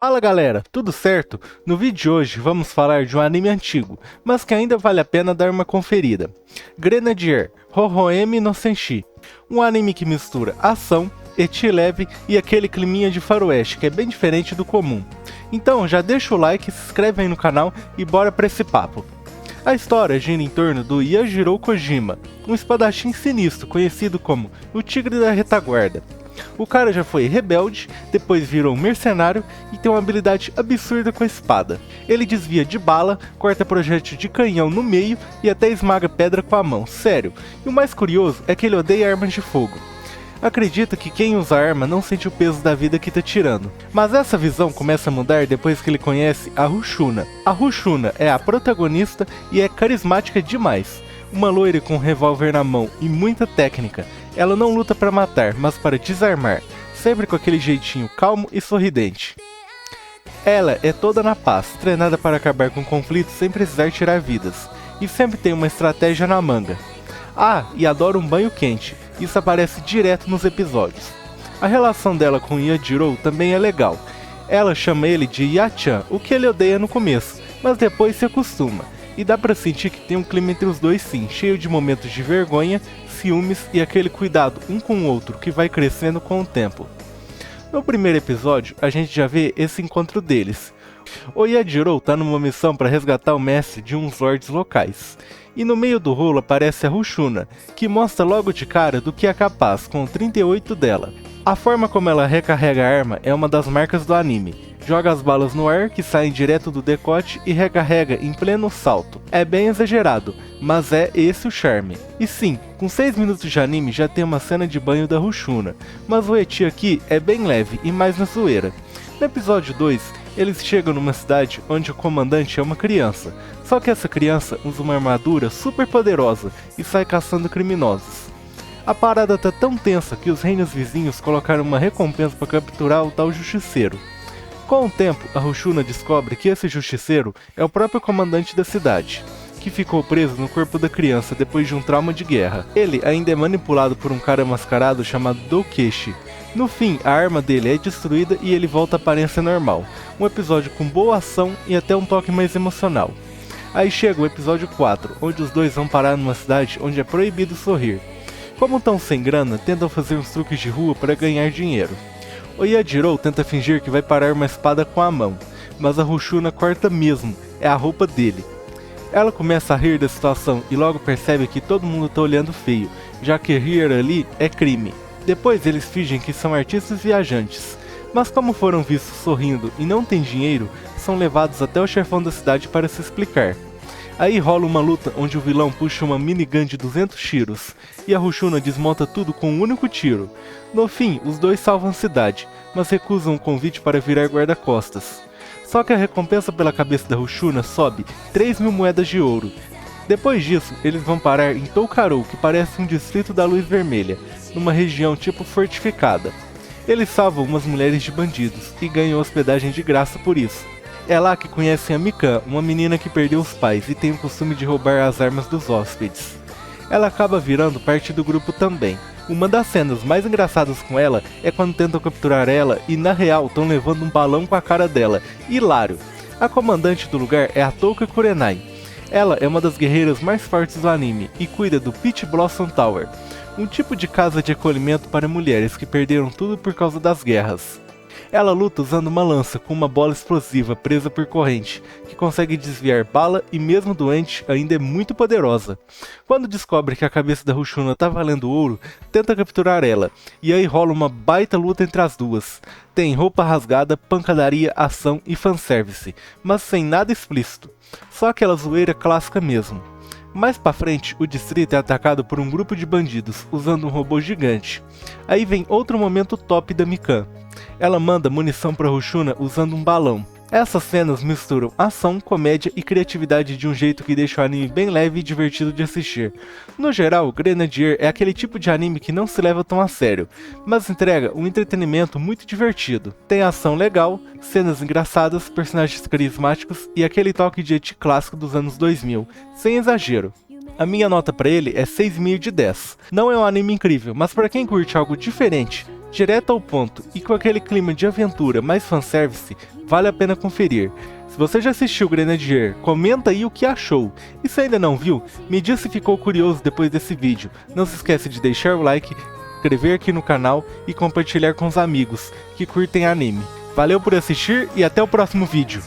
Fala galera, tudo certo? No vídeo de hoje vamos falar de um anime antigo, mas que ainda vale a pena dar uma conferida. Grenadier Hohoemi no Senshi, um anime que mistura ação, ecchi leve e aquele climinha de faroeste que é bem diferente do comum. Então já deixa o like, se inscreve aí no canal e bora pra esse papo. A história gira em torno do Yajiro Kojima, um espadachim sinistro conhecido como o Tigre da Retaguarda. O cara já foi rebelde, depois virou um mercenário e tem uma habilidade absurda com a espada. Ele desvia de bala, corta projétil de canhão no meio e até esmaga pedra com a mão, sério. E o mais curioso é que ele odeia armas de fogo. Acredita que quem usa arma não sente o peso da vida que tá tirando. Mas essa visão começa a mudar depois que ele conhece a Rushuna. A Rushuna é a protagonista e é carismática demais. Uma loira com um revólver na mão e muita técnica. Ela não luta para matar, mas para desarmar, sempre com aquele jeitinho calmo e sorridente. Ela é toda na paz, treinada para acabar com conflitos sem precisar tirar vidas, e sempre tem uma estratégia na manga. Ah, e adora um banho quente, isso aparece direto nos episódios. A relação dela com Yajiro também é legal. Ela chama ele de Yachan, o que ele odeia no começo, mas depois se acostuma. E dá pra sentir que tem um clima entre os dois sim, cheio de momentos de vergonha, ciúmes e aquele cuidado um com o outro que vai crescendo com o tempo. No primeiro episódio, a gente já vê esse encontro deles. O Yajiro tá numa missão para resgatar o mestre de uns lords locais. E no meio do rolo aparece a Rushuna, que mostra logo de cara do que é capaz com o 38 dela. A forma como ela recarrega a arma é uma das marcas do anime. Joga as balas no ar, que saem direto do decote, e recarrega em pleno salto. É bem exagerado, mas é esse o charme. E sim, com 6 minutos de anime já tem uma cena de banho da Rushuna, mas o ecchi aqui é bem leve e mais na zoeira. No episódio 2, eles chegam numa cidade onde o comandante é uma criança, só que essa criança usa uma armadura super poderosa e sai caçando criminosos. A parada tá tão tensa que os reinos vizinhos colocaram uma recompensa para capturar o tal justiceiro. Com o tempo, a Rushuna descobre que esse justiceiro é o próprio comandante da cidade, que ficou preso no corpo da criança depois de um trauma de guerra. Ele ainda é manipulado por um cara mascarado chamado Doukeshi. No fim, a arma dele é destruída e ele volta à aparência normal. Um episódio com boa ação e até um toque mais emocional. Aí chega o episódio 4, onde os dois vão parar numa cidade onde é proibido sorrir. Como estão sem grana, tentam fazer uns truques de rua para ganhar dinheiro. O Yajiro tenta fingir que vai parar uma espada com a mão, mas a Rushuna corta mesmo, é a roupa dele. Ela começa a rir da situação e logo percebe que todo mundo tá olhando feio, já que rir ali é crime. Depois eles fingem que são artistas viajantes, mas como foram vistos sorrindo e não têm dinheiro, são levados até o chefão da cidade para se explicar. Aí rola uma luta onde o vilão puxa uma minigun de 200 tiros, e a Rushuna desmonta tudo com um único tiro. No fim, os dois salvam a cidade, mas recusam o convite para virar guarda-costas. Só que a recompensa pela cabeça da Rushuna sobe 3.000 moedas de ouro. Depois disso, eles vão parar em Toukarou, que parece um distrito da Luz Vermelha, numa região tipo fortificada. Eles salvam umas mulheres de bandidos, e ganham hospedagem de graça por isso. É lá que conhecem a Mikan, uma menina que perdeu os pais e tem o costume de roubar as armas dos hóspedes. Ela acaba virando parte do grupo também. Uma das cenas mais engraçadas com ela é quando tentam capturar ela e na real estão levando um balão com a cara dela. Hilário! A comandante do lugar é a Touka Kurenai. Ela é uma das guerreiras mais fortes do anime e cuida do Peach Blossom Tower, um tipo de casa de acolhimento para mulheres que perderam tudo por causa das guerras. Ela luta usando uma lança com uma bola explosiva presa por corrente, que consegue desviar bala e mesmo doente ainda é muito poderosa. Quando descobre que a cabeça da Rushuna tá valendo ouro, tenta capturar ela, e aí rola uma baita luta entre as duas. Tem roupa rasgada, pancadaria, ação e fanservice, mas sem nada explícito. Só aquela zoeira clássica mesmo. Mais pra frente, o distrito é atacado por um grupo de bandidos, usando um robô gigante. Aí vem outro momento top da Mikan. Ela manda munição pra Rushuna usando um balão. Essas cenas misturam ação, comédia e criatividade de um jeito que deixa o anime bem leve e divertido de assistir. No geral, Grenadier é aquele tipo de anime que não se leva tão a sério, mas entrega um entretenimento muito divertido. Tem ação legal, cenas engraçadas, personagens carismáticos e aquele toque de ecchi clássico dos anos 2000, sem exagero. A minha nota pra ele é 6,5 de 10. Não é um anime incrível, mas pra quem curte algo diferente, direto ao ponto e com aquele clima de aventura mais fanservice, vale a pena conferir. Se você já assistiu Grenadier, comenta aí o que achou. E se ainda não viu, me diz se ficou curioso depois desse vídeo. Não se esquece de deixar o like, inscrever aqui no canal e compartilhar com os amigos que curtem anime. Valeu por assistir e até o próximo vídeo.